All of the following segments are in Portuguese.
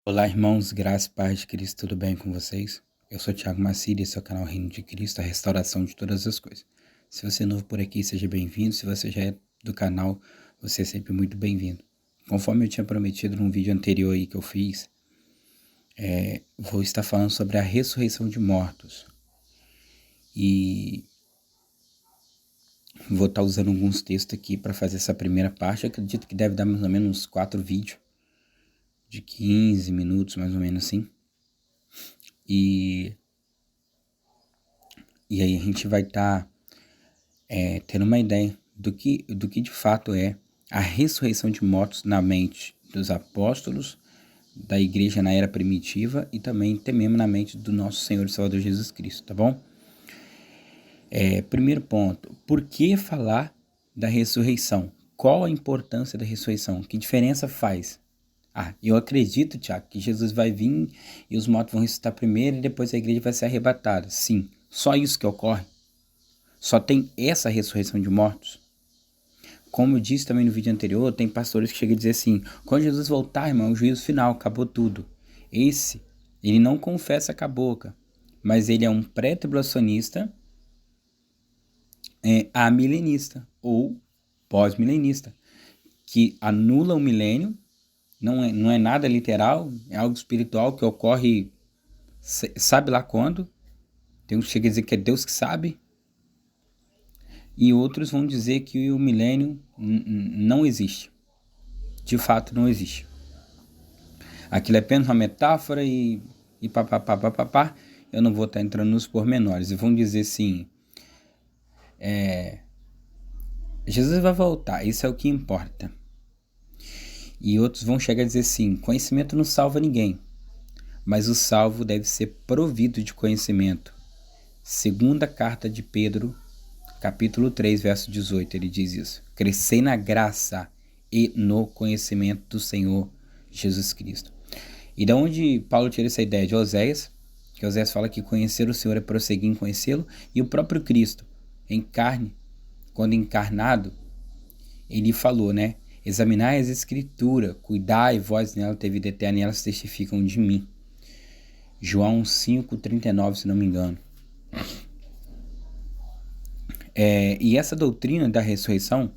Olá, irmãos, graça e paz de Cristo, tudo bem com vocês? Eu sou Thiago Maciri, esse é o canal Reino de Cristo, a restauração de todas as coisas. Se você é novo por aqui, seja bem-vindo. Se você já é do canal, você é sempre muito bem-vindo. Conforme eu tinha prometido num vídeo anterior aí que eu fiz, vou estar falando sobre a ressurreição de mortos. E vou estar usando alguns textos aqui para fazer essa primeira parte. Eu acredito que deve dar mais ou menos uns 4 vídeos, de 15 minutos, mais ou menos assim. E aí a gente vai estar tendo uma ideia do que de fato é a ressurreição de mortos na mente dos apóstolos, da igreja na era primitiva e também até mesmo na mente do nosso Senhor e Salvador Jesus Cristo, tá bom? Primeiro ponto, por que falar da ressurreição? Qual a importância da ressurreição? Que diferença faz? Eu acredito, Tiago, que Jesus vai vir e os mortos vão ressuscitar primeiro e depois a igreja vai ser arrebatada. Sim, só isso que ocorre. Só tem essa ressurreição de mortos. Como eu disse também no vídeo anterior, tem pastores que chegam a dizer assim: quando Jesus voltar, irmão, é o juízo final, acabou tudo. Ele não confessa com a boca, mas ele é um pré-tribulacionista, amilenista ou pós-milenista, que anula o milênio, não é nada literal, é algo espiritual que ocorre, sabe lá quando. Tem uns que chegam a dizer que é Deus que sabe, e outros vão dizer que o milênio não existe. De fato, não existe. Aquilo é apenas uma metáfora e papapá. Eu não vou estar entrando nos pormenores. E vão dizer assim, Jesus vai voltar, isso é o que importa. E outros vão chegar a dizer assim, conhecimento não salva ninguém, mas o salvo deve ser provido de conhecimento. Segunda carta de Pedro, capítulo 3, verso 18, ele diz isso. Crescei na graça e no conhecimento do Senhor Jesus Cristo. E da onde Paulo tira essa ideia? De Oséias, que Oséias fala que conhecer o Senhor é prosseguir em conhecê-lo, e o próprio Cristo, em carne, quando encarnado, ele falou, né? Examinai as Escrituras, cuidai vós nela, ter vida eterna, e elas testificam de mim. João 5,39, se não me engano. E essa doutrina da ressurreição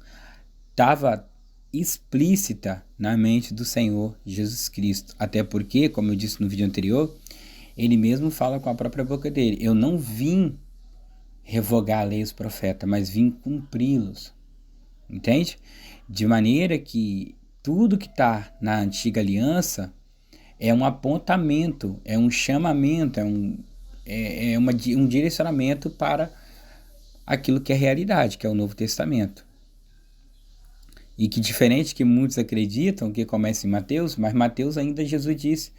estava explícita na mente do Senhor Jesus Cristo. Até porque, como eu disse no vídeo anterior, ele mesmo fala com a própria boca dele: eu não vim revogar a lei e os profetas, mas vim cumpri-los. Entende? De maneira que tudo que está na antiga aliança é um apontamento, é um chamamento, um direcionamento para aquilo que é realidade, que é o Novo Testamento. E que diferente que muitos acreditam, que começa em Mateus, mas Mateus ainda Jesus disse: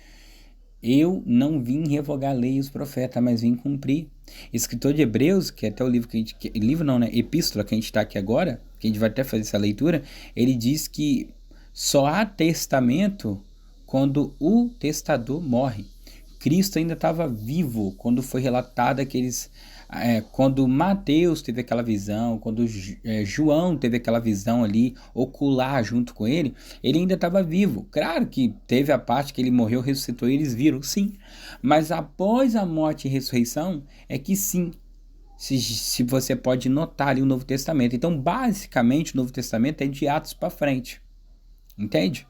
eu não vim revogar a lei e os profetas, mas vim cumprir. Escritor de Hebreus, que é até o livro que a gente... Livro não, né? Epístola que a gente está aqui agora, que a gente vai até fazer essa leitura, ele diz que só há testamento quando o testador morre. Cristo ainda estava vivo quando foi relatado quando Mateus teve aquela visão, quando João teve aquela visão ali ocular junto com ele ainda estava vivo. Claro que teve a parte que ele morreu, ressuscitou e eles viram, sim. Mas após a morte e ressurreição, é que sim, se você pode notar ali o Novo Testamento. Então, basicamente, o Novo Testamento é de Atos para frente. Entende?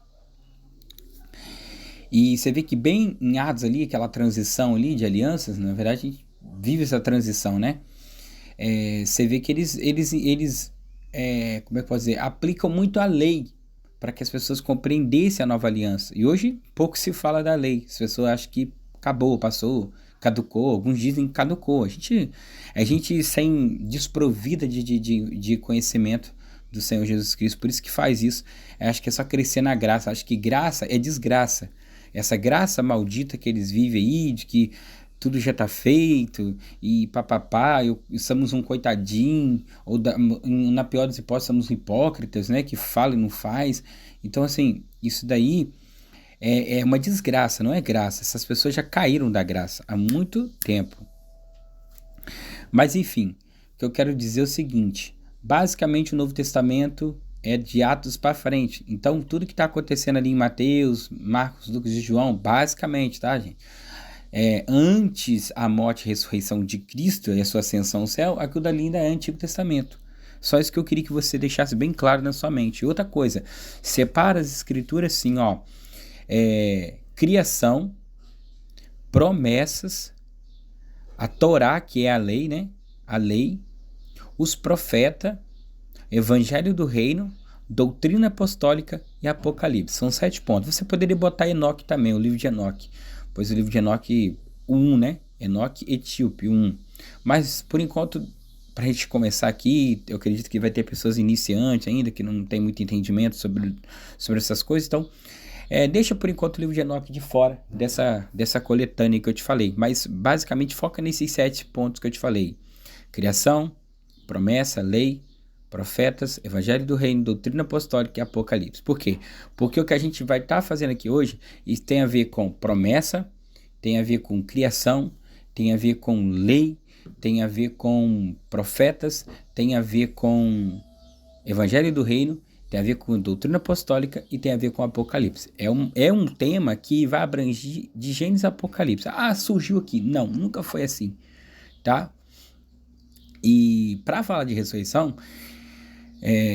E você vê que bem em Atos ali, aquela transição ali de alianças, na verdade a gente vive essa transição, né? Você vê que eles como é que eu posso dizer, aplicam muito a lei para que as pessoas compreendessem a nova aliança. E hoje pouco se fala da lei. As pessoas acham que acabou, passou, caducou. Alguns dizem que caducou. A gente sem desprovida de conhecimento do Senhor Jesus Cristo. Por isso que faz isso. Eu acho que é só crescer na graça. Eu acho que graça é desgraça. Essa graça maldita que eles vivem aí, de que tudo já tá feito, e papapá, somos um coitadinho, ou na pior das hipóteses somos hipócritas, né, que fala e não faz. Então, assim, isso daí é uma desgraça, não é graça. Essas pessoas já caíram da graça há muito tempo. Mas, enfim, o que eu quero dizer é o seguinte: basicamente o Novo Testamento é de Atos para frente. Então, tudo que está acontecendo ali em Mateus, Marcos, Lucas e João, basicamente, tá, gente? Antes a morte e ressurreição de Cristo e a sua ascensão ao céu, aquilo dali ainda é Antigo Testamento. Só isso que eu queria que você deixasse bem claro na sua mente. E outra coisa, separa as escrituras assim, ó. Criação, promessas, a Torá, que é a lei, né? A lei, os profetas, Evangelho do Reino, doutrina apostólica e Apocalipse. São 7 pontos. Você poderia botar Enoque também, o livro de Enoque. Pois o livro de Enoque, o 1, né? Enoque Etíope, o 1. Mas, por enquanto, para a gente começar aqui, eu acredito que vai ter pessoas iniciantes ainda, que não tem muito entendimento sobre essas coisas. Então, deixa por enquanto o livro de Enoque de fora dessa coletânea que eu te falei. Mas, basicamente, foca nesses 7 pontos que eu te falei. Criação, promessa, lei, profetas, Evangelho do Reino, doutrina apostólica e Apocalipse. Por quê? Porque o que a gente vai estar fazendo aqui hoje, isso tem a ver com promessa, tem a ver com criação, tem a ver com lei, tem a ver com profetas, tem a ver com Evangelho do Reino, tem a ver com doutrina apostólica e tem a ver com Apocalipse. É um tema que vai abranger de Gênesis a Apocalipse. Surgiu aqui. Não, nunca foi assim, tá? E para falar de ressurreição,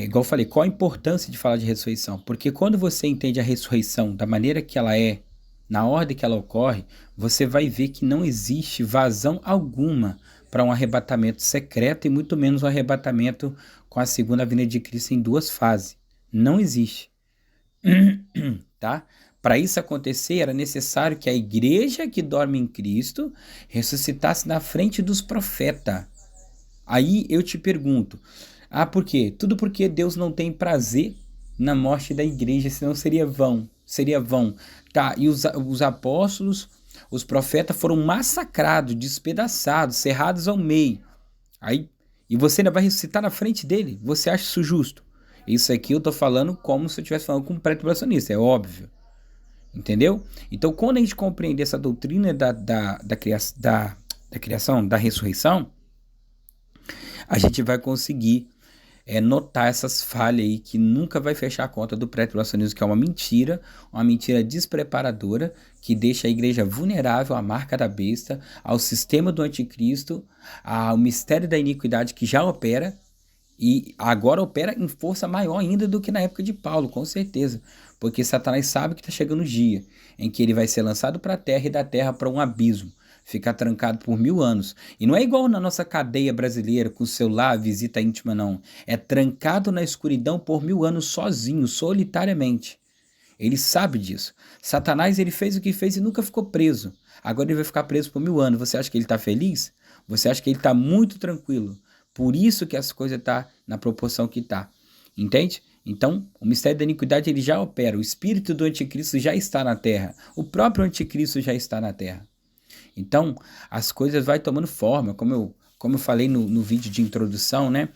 igual eu falei, qual a importância de falar de ressurreição? Porque quando você entende a ressurreição da maneira que ela é, na ordem que ela ocorre, você vai ver que não existe vazão alguma para um arrebatamento secreto e muito menos um arrebatamento com a segunda vinda de Cristo em 2 fases. Não existe. Tá? Para isso acontecer, era necessário que a igreja que dorme em Cristo ressuscitasse na frente dos profetas. Aí eu te pergunto, por quê? Tudo porque Deus não tem prazer na morte da igreja, senão seria vão. Tá, e os apóstolos, os profetas foram massacrados, despedaçados, cerrados ao meio. E você ainda vai ressuscitar na frente dele? Você acha isso justo? Isso aqui eu tô falando como se eu estivesse falando com um pré-tribulacionista, é óbvio. Entendeu? Então, quando a gente compreender essa doutrina da criação, da ressurreição, a gente vai conseguir notar essas falhas aí que nunca vai fechar a conta do pré-tribulacionismo, que é uma mentira despreparadora, que deixa a igreja vulnerável à marca da besta, ao sistema do anticristo, ao mistério da iniquidade que já opera, e agora opera em força maior ainda do que na época de Paulo, com certeza, porque Satanás sabe que está chegando o dia em que ele vai ser lançado para a terra e da terra para um abismo, ficar trancado por 1000 anos. E não é igual na nossa cadeia brasileira, com o celular, visita íntima, não. É trancado na escuridão por 1000 anos sozinho, solitariamente. Ele sabe disso. Satanás, ele fez o que fez e nunca ficou preso. Agora ele vai ficar preso por 1000 anos. Você acha que ele está feliz? Você acha que ele está muito tranquilo? Por isso que as coisas estão na proporção que está. Entende? Então, o mistério da iniquidade ele já opera. O espírito do anticristo já está na terra. O próprio anticristo já está na terra. Então, as coisas vão tomando forma, como eu falei no vídeo de introdução, né?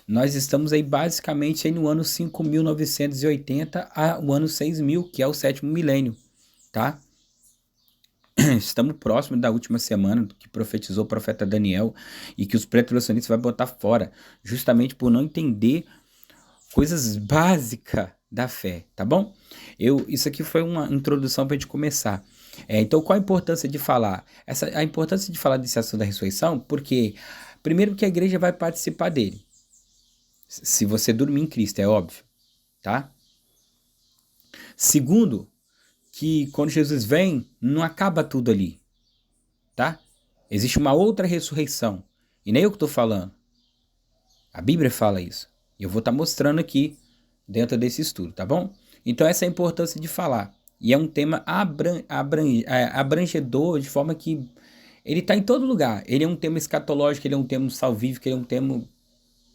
Nós estamos aí basicamente aí no ano 5.980 ao ano 6.000, que é o 7º milênio, tá? Estamos próximos da última semana que profetizou o profeta Daniel e que os pré-tribulacionistas vão botar fora, justamente por não entender coisas básicas da fé, tá bom? Isso aqui foi uma introdução para a gente começar. Então, qual a importância de falar? A importância de falar desse assunto da ressurreição, porque, primeiro, que a igreja vai participar dele. Se você dormir em Cristo, é óbvio, tá? Segundo, que quando Jesus vem, não acaba tudo ali, tá? Existe uma outra ressurreição. E nem eu que estou falando. A Bíblia fala isso. E eu vou estar mostrando aqui dentro desse estudo, tá bom? Então, essa é a importância de falar. E é um tema abrangedor, de forma que ele está em todo lugar. Ele é um tema escatológico, ele é um tema salvífico, ele é um tema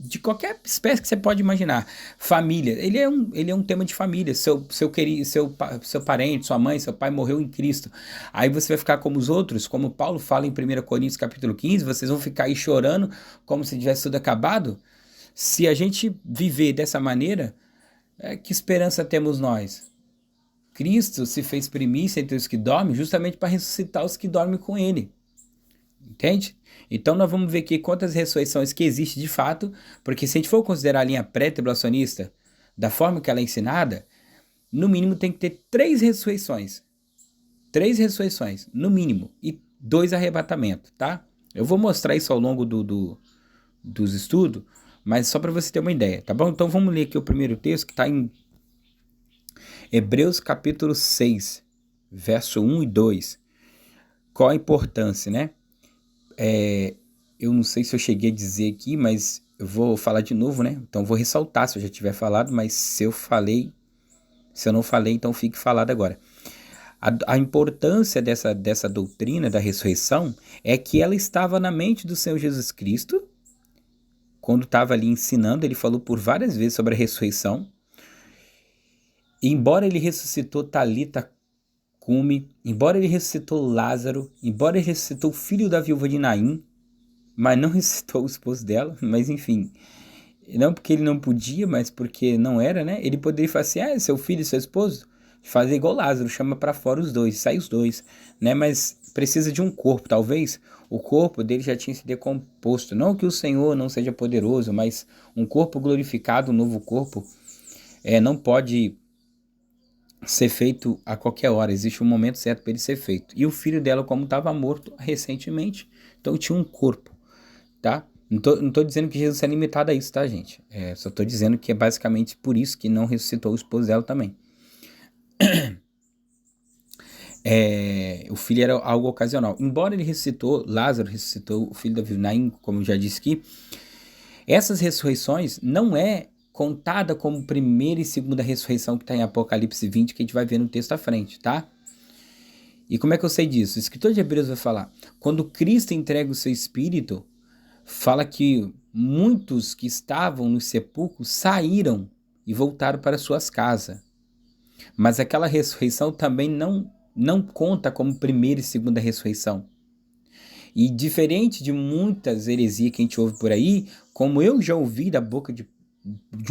de qualquer espécie que você pode imaginar. Família, ele é um tema de família. Seu parente, sua mãe, seu pai morreu em Cristo. Aí você vai ficar como os outros, como Paulo fala em 1 Coríntios capítulo 15, vocês vão ficar aí chorando como se tivesse tudo acabado. Se a gente viver dessa maneira, que esperança temos nós? Cristo se fez primícia entre os que dormem justamente para ressuscitar os que dormem com ele. Entende? Então nós vamos ver aqui quantas ressurreições que existem de fato, porque se a gente for considerar a linha pré-tribulacionista, da forma que ela é ensinada, no mínimo tem que ter 3 ressurreições. 3 ressurreições, no mínimo, e 2 arrebatamentos, tá? Eu vou mostrar isso ao longo dos estudos, mas só para você ter uma ideia, tá bom? Então vamos ler aqui o primeiro texto, que está em Hebreus capítulo 6, verso 1 e 2. Qual a importância, né? Eu não sei se eu cheguei a dizer aqui, mas eu vou falar de novo, né? Então vou ressaltar se eu já tiver falado, mas se eu não falei, então fique falado agora. A importância dessa doutrina da ressurreição é que ela estava na mente do Senhor Jesus Cristo, quando estava ali ensinando, ele falou por várias vezes sobre a ressurreição. E embora ele ressuscitou Talita Cumi, embora ele ressuscitou Lázaro, embora ele ressuscitou o filho da viúva de Naim, mas não ressuscitou o esposo dela, mas enfim, não porque ele não podia, mas porque não era, né? Ele poderia falar assim, seu filho e seu esposo, fazer igual Lázaro, chama para fora os dois, sai os dois, né? Mas precisa de um corpo, talvez o corpo dele já tinha se decomposto, não que o Senhor não seja poderoso, mas um corpo glorificado, um novo corpo, não pode ser feito a qualquer hora, existe um momento certo para ele ser feito. E o filho dela, como estava morto recentemente, então tinha um corpo, tá? Não tô dizendo que Jesus é limitado a isso, tá, gente? Só tô dizendo que é basicamente por isso que não ressuscitou o esposo dela também. O filho era algo ocasional. Embora ele ressuscitou, Lázaro ressuscitou o filho da viúva Naim, como eu já disse aqui, essas ressurreições não é contada como primeira e segunda ressurreição que está em Apocalipse 20, que a gente vai ver no texto à frente, tá? E como é que eu sei disso? O escritor de Hebreus vai falar, quando Cristo entrega o seu espírito, fala que muitos que estavam nos sepulcros saíram e voltaram para suas casas. Mas aquela ressurreição também não conta como primeira e segunda ressurreição. E diferente de muitas heresias que a gente ouve por aí, como eu já ouvi da boca de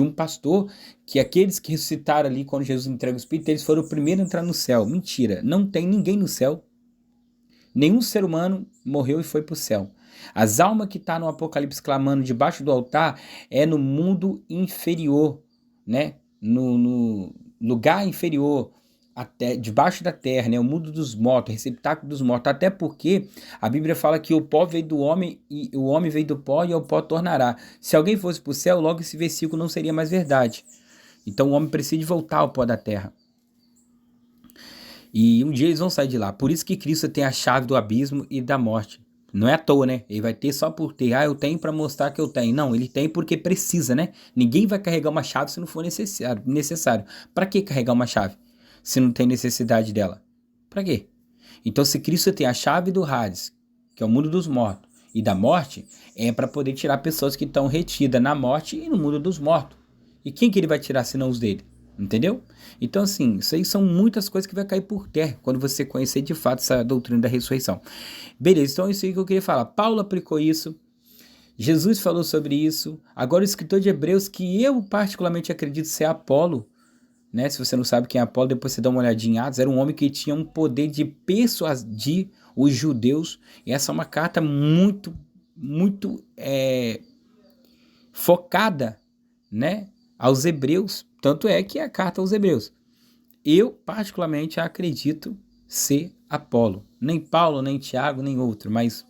um pastor, que aqueles que ressuscitaram ali quando Jesus entrega o Espírito, eles foram o primeiro a entrar no céu. Mentira, não tem ninguém no céu. Nenhum ser humano morreu e foi para o céu. As almas que estão no Apocalipse clamando debaixo do altar é no mundo inferior, né? No lugar inferior, até debaixo da terra, né? O mundo dos mortos, o receptáculo dos mortos. Até porque a Bíblia fala que o pó veio do homem e o homem veio do pó e ao pó tornará. Se alguém fosse para o céu, logo esse versículo não seria mais verdade. Então o homem precisa voltar ao pó da terra. E um dia eles vão sair de lá. Por isso que Cristo tem a chave do abismo e da morte. Não é à toa, né? Ele vai ter só por ter. Eu tenho para mostrar que eu tenho. Não, ele tem porque precisa, né? Ninguém vai carregar uma chave se não for necessário. Para que carregar uma chave se não tem necessidade dela? Para quê? Então, se Cristo tem a chave do Hades, que é o mundo dos mortos, e da morte, é para poder tirar pessoas que estão retidas na morte e no mundo dos mortos. E quem que ele vai tirar senão os dele? Entendeu? Então, assim, isso aí são muitas coisas que vai cair por terra quando você conhecer de fato essa doutrina da ressurreição. Beleza, então é isso aí que eu queria falar. Paulo aplicou isso, Jesus falou sobre isso. Agora o escritor de Hebreus, que eu particularmente acredito ser Apolo, né? Se você não sabe quem é Apolo, depois você dá uma olhadinha em Atos, era um homem que tinha um poder de persuadir os judeus. E essa é uma carta muito focada, né, aos hebreus. Tanto é que é a carta aos hebreus. Eu, particularmente, acredito ser Apolo. Nem Paulo, nem Tiago, nem outro, mas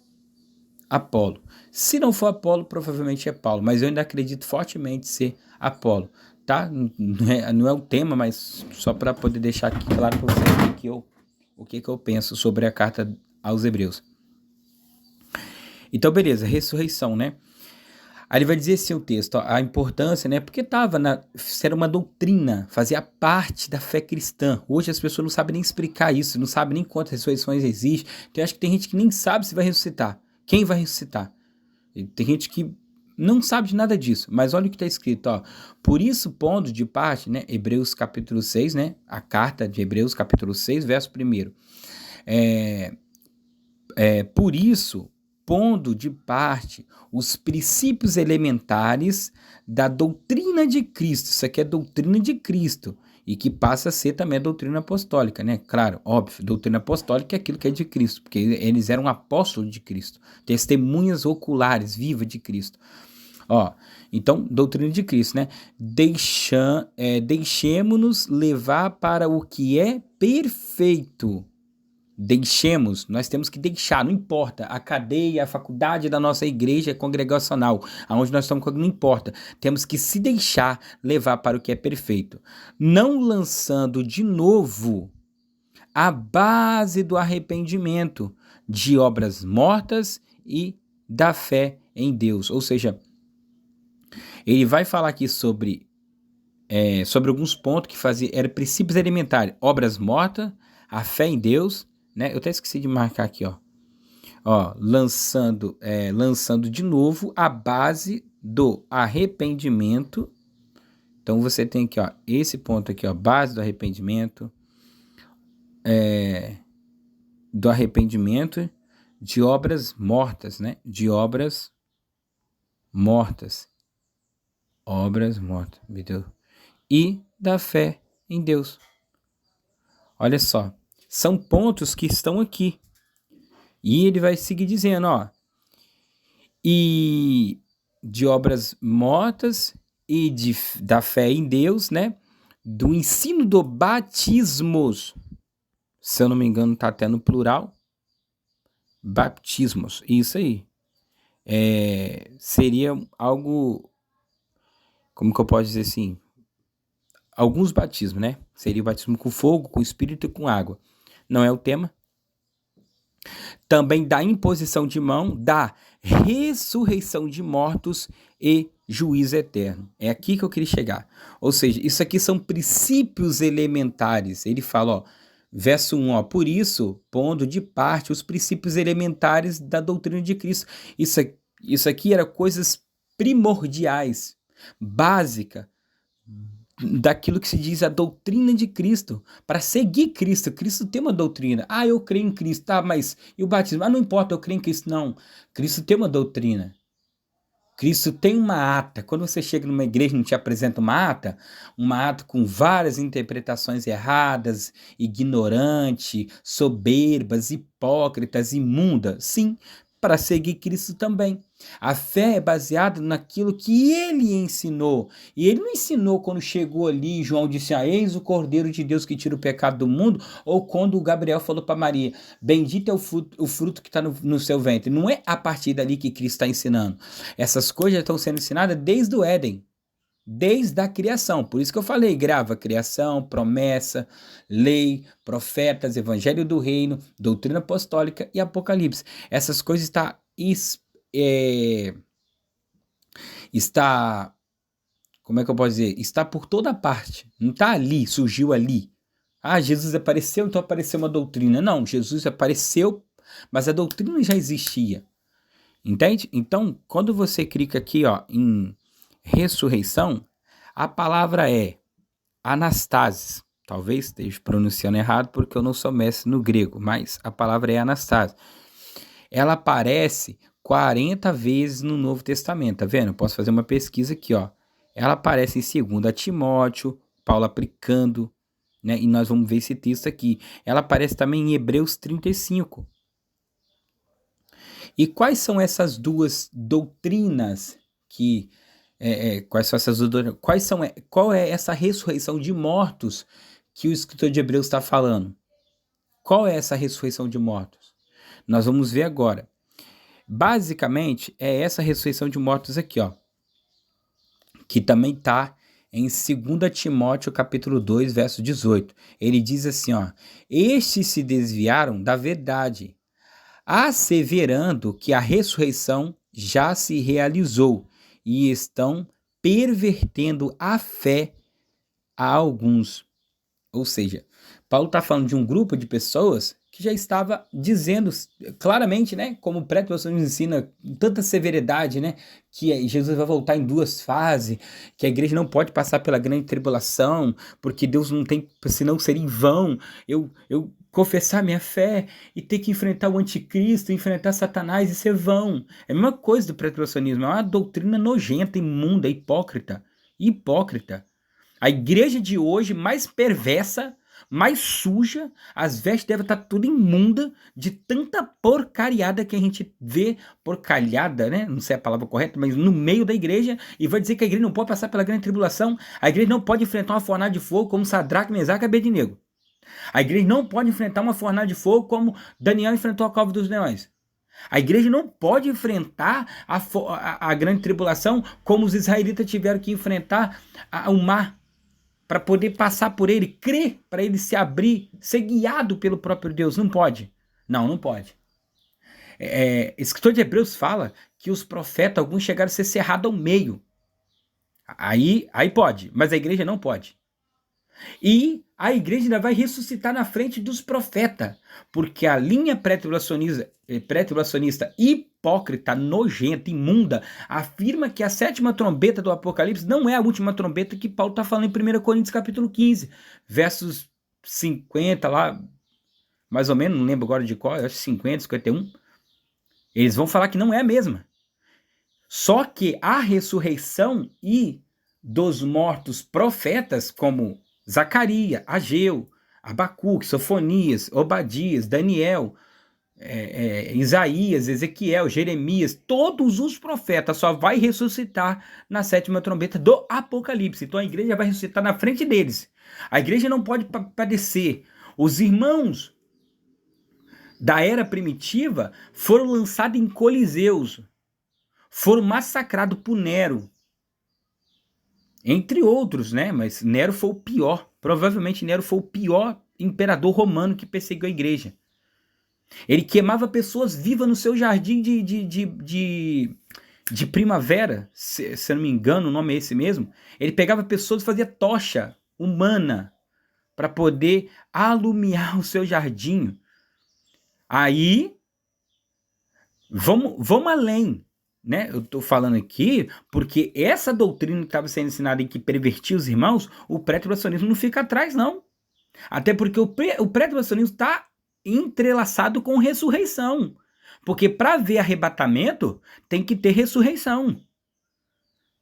Apolo. Se não for Apolo, provavelmente é Paulo. Mas eu ainda acredito fortemente ser Apolo. Tá? Não é o tema, mas só para poder deixar aqui claro para vocês o que eu penso sobre a carta aos hebreus. Então, beleza, ressurreição, né? Aí ele vai dizer assim o texto, a importância, né? Porque era uma doutrina, fazia parte da fé cristã. Hoje as pessoas não sabem nem explicar isso, não sabem nem quantas ressurreições existem. Então eu acho que tem gente que nem sabe se vai ressuscitar. Quem vai ressuscitar? E tem gente que não sabe de nada disso. Mas olha o que está escrito, ó. Por isso, pondo de parte, né? Hebreus capítulo 6, né? A carta de Hebreus capítulo 6, verso 1. Por isso, pondo de parte os princípios elementares da doutrina de Cristo. Isso aqui é doutrina de Cristo e que passa a ser também a doutrina apostólica, né? Claro, óbvio, doutrina apostólica é aquilo que é de Cristo, porque eles eram apóstolos de Cristo, testemunhas oculares, vivas de Cristo. Ó, então, doutrina de Cristo, né? Deixemos-nos levar para o que é perfeito. Deixemos, nós temos que deixar, não importa, a cadeia, a faculdade da nossa igreja congregacional, aonde nós estamos, não importa, temos que se deixar levar para o que é perfeito, não lançando de novo a base do arrependimento, de obras mortas e da fé em Deus. Ou seja, ele vai falar aqui sobre alguns pontos que eram princípios elementares, obras mortas, a fé em Deus, né? Eu até esqueci de marcar aqui, ó, lançando de novo a base do arrependimento. Então você tem aqui, ó, esse ponto aqui, ó, base do arrependimento, de obras mortas, né? De obras mortas, meu Deus, e da fé em Deus. Olha só, são pontos que estão aqui. E ele vai seguir dizendo, ó, e de obras mortas e da fé em Deus, né? Do ensino do batismos. Se eu não me engano, tá até no plural. Baptismos, isso aí. Seria algo, como que eu posso dizer assim? Alguns batismos, né? Seria o batismo com fogo, com espírito e com água. Não é o tema. Também da imposição de mão, da ressurreição de mortos e juízo eterno. É aqui que eu queria chegar. Ou seja, isso aqui são princípios elementares. Ele fala, ó, verso 1, ó, por isso, pondo de parte os princípios elementares da doutrina de Cristo. Isso aqui era coisas primordiais, básica, daquilo que se diz a doutrina de Cristo, para seguir Cristo. Cristo tem uma doutrina. Ah, eu creio em Cristo, tá, mas e o batismo? Ah, não importa, eu creio em Cristo. Não, Cristo tem uma doutrina. Cristo tem uma ata. Quando você chega numa igreja e não te apresenta uma ata com várias interpretações erradas, ignorante, soberbas, hipócritas, imunda. Sim, para seguir Cristo também. A fé é baseada naquilo que ele ensinou. E ele não ensinou quando chegou ali, João disse, eis o Cordeiro de Deus que tira o pecado do mundo, ou quando o Gabriel falou para Maria, bendito é o fruto que está no seu ventre. Não é a partir dali que Cristo está ensinando. Essas coisas estão sendo ensinadas desde o Éden, desde a criação. Por isso que eu falei, grava criação, promessa, lei, profetas, evangelho do reino, doutrina apostólica e apocalipse. Essas coisas está, como é que eu posso dizer? Está por toda parte. Não está ali, surgiu ali. Ah, Jesus apareceu, então apareceu uma doutrina. Não, Jesus apareceu, mas a doutrina já existia. Entende? Então, quando você clica aqui, ó, em ressurreição, a palavra é anastasis. Talvez esteja pronunciando errado porque eu não sou mestre no grego, mas a palavra é anastasis. Ela aparece 40 vezes no Novo Testamento, tá vendo? Eu posso fazer uma pesquisa aqui, ó. Ela aparece em 2 Timóteo, Paulo aplicando, né? E nós vamos ver esse texto aqui. Ela aparece também em Hebreus 35. E quais são essas duas doutrinas que... quais são essas doutrinas? Qual é essa ressurreição de mortos que o escritor de Hebreus está falando? Qual é essa ressurreição de mortos? Nós vamos ver agora. Basicamente, é essa ressurreição de mortos aqui, ó, que também está em 2 Timóteo, capítulo 2, verso 18. Ele diz assim, ó, estes se desviaram da verdade, asseverando que a ressurreição já se realizou e estão pervertendo a fé a alguns. Ou seja, Paulo está falando de um grupo de pessoas que já estava dizendo claramente, né, como o pré-tribulação nos ensina com tanta severidade, né, que Jesus vai voltar em 2 fases, que a igreja não pode passar pela grande tribulação, porque Deus não tem, senão seria em vão eu confessar minha fé e ter que enfrentar o anticristo, enfrentar Satanás e ser vão. É a mesma coisa do pré-tribulacionismo, é uma doutrina nojenta, imunda, hipócrita. A igreja de hoje mais perversa mais suja, as vestes devem estar tudo imunda de tanta porcariada que a gente vê, porcalhada, né? Não sei a palavra correta, mas no meio da igreja, e vai dizer que a igreja não pode passar pela grande tribulação, a igreja não pode enfrentar uma fornalha de fogo como Sadraque, Mesaque e Abednego. A igreja não pode enfrentar uma fornalha de fogo como Daniel enfrentou a cova dos leões. A igreja não pode enfrentar a grande tribulação como os israelitas tiveram que enfrentar o mar para poder passar por ele, crer, para ele se abrir, ser guiado pelo próprio Deus. Não pode. Não pode. Escritor de Hebreus fala que os profetas, alguns chegaram a ser cerrados ao meio. Aí pode, mas a igreja não pode. E a igreja ainda vai ressuscitar na frente dos profetas, porque a linha pré-tribulacionista hipócrita, nojenta, imunda, afirma que a sétima trombeta do Apocalipse não é a última trombeta que Paulo está falando em 1 Coríntios capítulo 15, versos 50 lá, mais ou menos, não lembro agora de qual, acho 50, 51. Eles vão falar que não é a mesma. Só que a ressurreição e dos mortos profetas, como Zacarias, Ageu, Abacuque, Sofonias, Obadias, Daniel, Isaías, Ezequiel, Jeremias, todos os profetas só vai ressuscitar na sétima trombeta do Apocalipse. Então a igreja vai ressuscitar na frente deles. A igreja não pode padecer. Os irmãos da era primitiva foram lançados em coliseus, foram massacrados por Nero, entre outros, né? Mas Nero foi o pior. Provavelmente Nero foi o pior imperador romano que perseguiu a igreja. Ele queimava pessoas vivas no seu jardim de primavera, se eu não me engano, o nome é esse mesmo. Ele pegava pessoas e fazia tocha humana para poder alumiar o seu jardim. Aí, vamos além. Né? Eu estou falando aqui porque essa doutrina que estava sendo ensinada e que pervertia os irmãos, o pré-tribulacionismo não fica atrás, não. Até porque o pré-tribulacionismo está entrelaçado com ressurreição. Porque para ver arrebatamento, tem que ter ressurreição.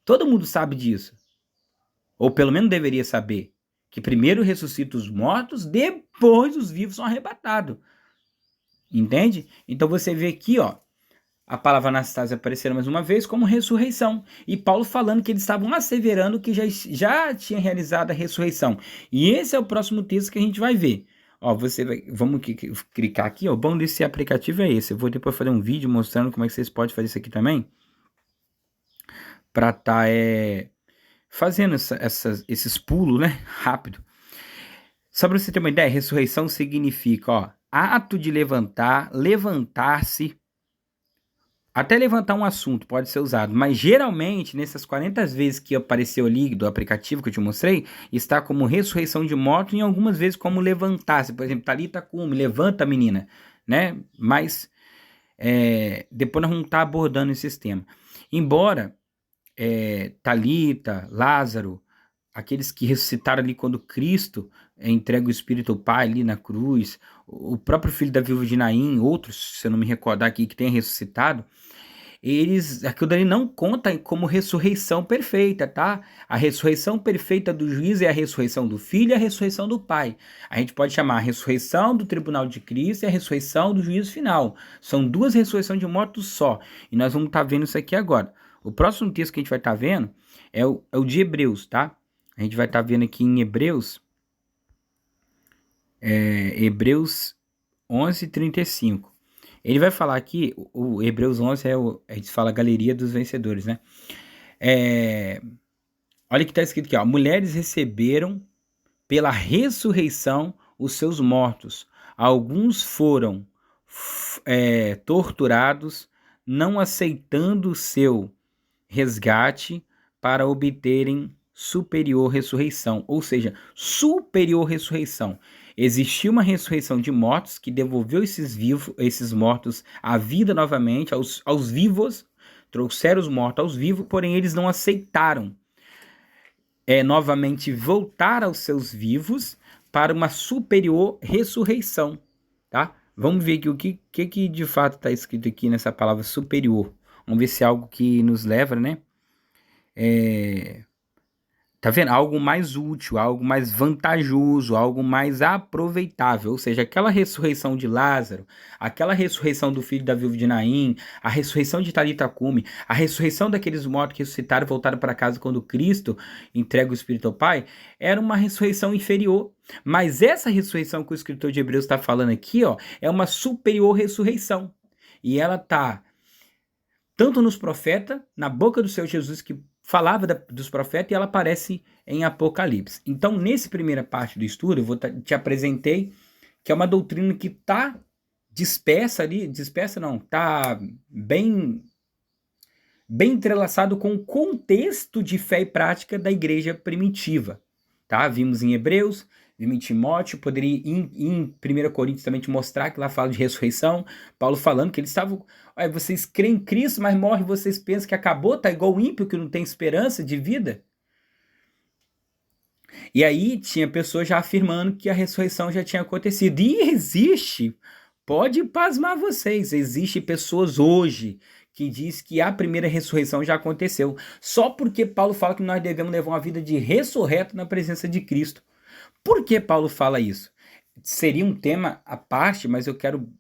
Todo mundo sabe disso. Ou pelo menos deveria saber. Que primeiro ressuscita os mortos, depois os vivos são arrebatados. Entende? Então você vê aqui, ó, a palavra Anastasia aparecendo mais uma vez como ressurreição. E Paulo falando que eles estavam asseverando que já tinha realizado a ressurreição. E esse é o próximo texto que a gente vai ver. Ó, vamos clicar aqui, ó. O bom desse aplicativo é esse. Eu vou depois fazer um vídeo mostrando como é que vocês podem fazer isso aqui também. Para estar fazendo esses pulos, né? Rápido. Só para você ter uma ideia, ressurreição significa, ó, ato de levantar-se. Até levantar um assunto pode ser usado, mas geralmente, nessas 40 vezes que apareceu ali do aplicativo que eu te mostrei, está como ressurreição de mortos e algumas vezes como levantar-se. Por exemplo, Talita Cumi, levanta a menina, né? Mas depois nós vamos estar abordando esse tema. Embora Talita, Lázaro, aqueles que ressuscitaram ali quando Cristo entrega o Espírito ao Pai ali na cruz, o próprio filho da viúva de Naim, outros, se eu não me recordar aqui, que tenha ressuscitado, aquilo dali não conta como ressurreição perfeita, tá? A ressurreição perfeita do juiz é a ressurreição do filho e a ressurreição do pai. A gente pode chamar a ressurreição do tribunal de Cristo e a ressurreição do juízo final. São duas ressurreições de mortos só. E nós vamos estar vendo isso aqui agora. O próximo texto que a gente vai estar vendo é o de Hebreus, tá? A gente vai estar vendo aqui em Hebreus, Hebreus 11:35. Ele vai falar aqui, o Hebreus 11 a gente fala a galeria dos vencedores, né? Olha o que está escrito aqui, ó. Mulheres receberam pela ressurreição os seus mortos. Alguns foram torturados, não aceitando o seu resgate para obterem superior ressurreição, ou seja, superior ressurreição. Existiu uma ressurreição de mortos que devolveu esses mortos à vida novamente, aos vivos, trouxeram os mortos aos vivos, porém eles não aceitaram novamente voltar aos seus vivos para uma superior ressurreição, tá? Vamos ver aqui o que de fato está escrito aqui nessa palavra superior. Vamos ver se é algo que nos leva, né? Tá vendo? Algo mais útil, algo mais vantajoso, algo mais aproveitável. Ou seja, aquela ressurreição de Lázaro, aquela ressurreição do filho da viúva de Naim, a ressurreição de Talita Cume, a ressurreição daqueles mortos que ressuscitaram e voltaram para casa quando Cristo entrega o Espírito ao Pai, era uma ressurreição inferior. Mas essa ressurreição que o escritor de Hebreus está falando aqui, ó, é uma superior ressurreição. E ela está tanto nos profetas, na boca do Senhor Jesus, que falava dos profetas, e ela aparece em Apocalipse. Então, nessa primeira parte do estudo, te apresentei que é uma doutrina que está dispersa ali, está bem entrelaçado com o contexto de fé e prática da igreja primitiva. Tá? Vimos em Hebreus, vimos em Timóteo, poderia ir em 1 Coríntios também te mostrar que lá fala de ressurreição, Paulo falando que eles estavam, vocês creem em Cristo, mas morrem, vocês pensam que acabou, tá igual o ímpio que não tem esperança de vida. E aí tinha pessoas já afirmando que a ressurreição já tinha acontecido. E existe, pode pasmar vocês, existe pessoas hoje que diz que a primeira ressurreição já aconteceu, só porque Paulo fala que nós devemos levar uma vida de ressurreto na presença de Cristo. Por que Paulo fala isso? Seria um tema à parte, mas eu quero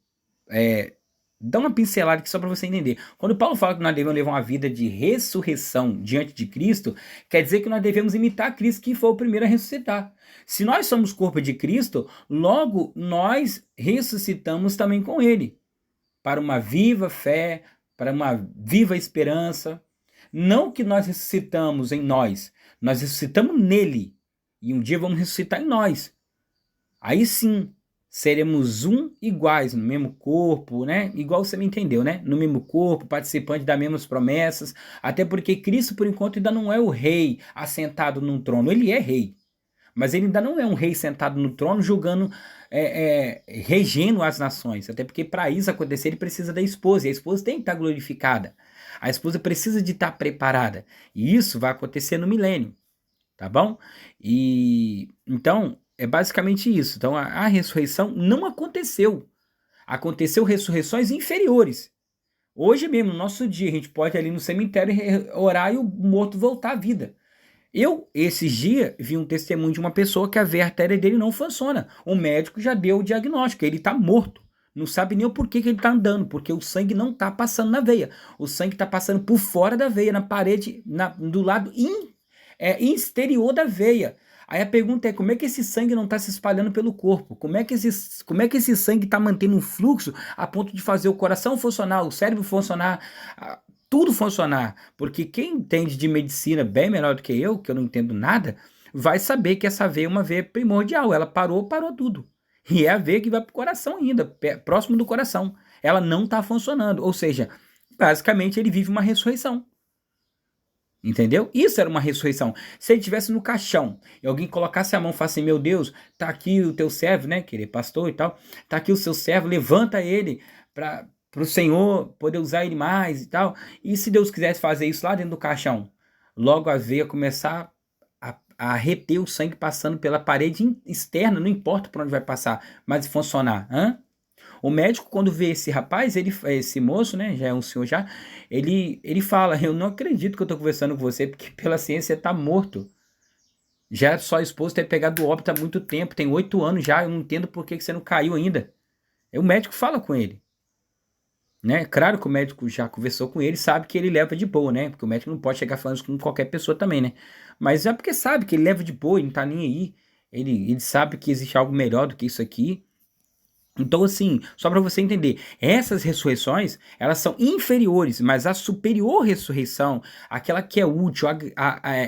dar uma pincelada aqui só para você entender. Quando Paulo fala que nós devemos levar uma vida de ressurreição diante de Cristo, quer dizer que nós devemos imitar Cristo, que foi o primeiro a ressuscitar. Se nós somos corpo de Cristo, logo nós ressuscitamos também com Ele, para uma viva fé, para uma viva esperança. Não que nós ressuscitamos em nós ressuscitamos nele. E um dia vamos ressuscitar em nós. Aí sim, seremos iguais, no mesmo corpo, né? Igual você me entendeu, né? No mesmo corpo, participante das mesmas promessas. Até porque Cristo, por enquanto, ainda não é o rei assentado num trono. Ele é rei. Mas ele ainda não é um rei sentado no trono, julgando, regendo as nações. Até porque para isso acontecer, ele precisa da esposa. E a esposa tem que estar glorificada. A esposa precisa de estar preparada. E isso vai acontecer no milênio. Tá bom? E então, é basicamente isso. Então, a ressurreição não aconteceu. Aconteceu ressurreições inferiores. Hoje mesmo, no nosso dia, a gente pode ir ali no cemitério orar e o morto voltar à vida. Eu, esses dias, vi um testemunho de uma pessoa que a veia artéria dele não funciona. O médico já deu o diagnóstico, ele está morto. Não sabe nem o porquê que ele está andando, porque o sangue não está passando na veia. O sangue está passando por fora da veia, na parede, do lado exterior da veia. Aí a pergunta é, como é que esse sangue não está se espalhando pelo corpo? Como é que esse sangue está mantendo um fluxo a ponto de fazer o coração funcionar, o cérebro funcionar, tudo funcionar? Porque quem entende de medicina bem melhor do que eu não entendo nada, vai saber que essa veia é uma veia primordial. Ela parou tudo. E é a veia que vai para o coração ainda, próximo do coração. Ela não está funcionando. Ou seja, basicamente ele vive uma ressurreição. Entendeu? Isso era uma ressurreição. Se ele estivesse no caixão e alguém colocasse a mão e falasse assim, meu Deus, tá aqui o teu servo, né? Que ele é pastor e tal. Tá aqui o seu servo, levanta ele para o Senhor poder usar ele mais e tal. E se Deus quisesse fazer isso lá dentro do caixão, logo a veia começar a reter o sangue passando pela parede externa, não importa por onde vai passar, mas funcionar. O médico, quando vê esse rapaz, esse moço, né, já é um senhor já, ele fala, eu não acredito que eu tô conversando com você, porque pela ciência tá morto. Já sua esposa ter pegado o óbito há muito tempo, tem 8 anos já, eu não entendo por que você não caiu ainda. Aí o médico fala com ele. Né? Claro que o médico já conversou com ele, sabe que ele leva de boa, né? Porque o médico não pode chegar falando isso com qualquer pessoa também, né? Mas é porque sabe que ele leva de boa, ele não tá nem aí. Ele sabe que existe algo melhor do que isso aqui. Então, assim, só para você entender, essas ressurreições, elas são inferiores, mas a superior ressurreição, aquela que é útil,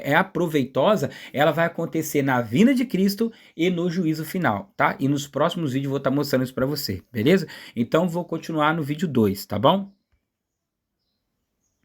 é aproveitosa, ela vai acontecer na vinda de Cristo e no juízo final, tá? E nos próximos vídeos eu vou estar mostrando isso para você, beleza? Então, vou continuar no vídeo 2, tá bom?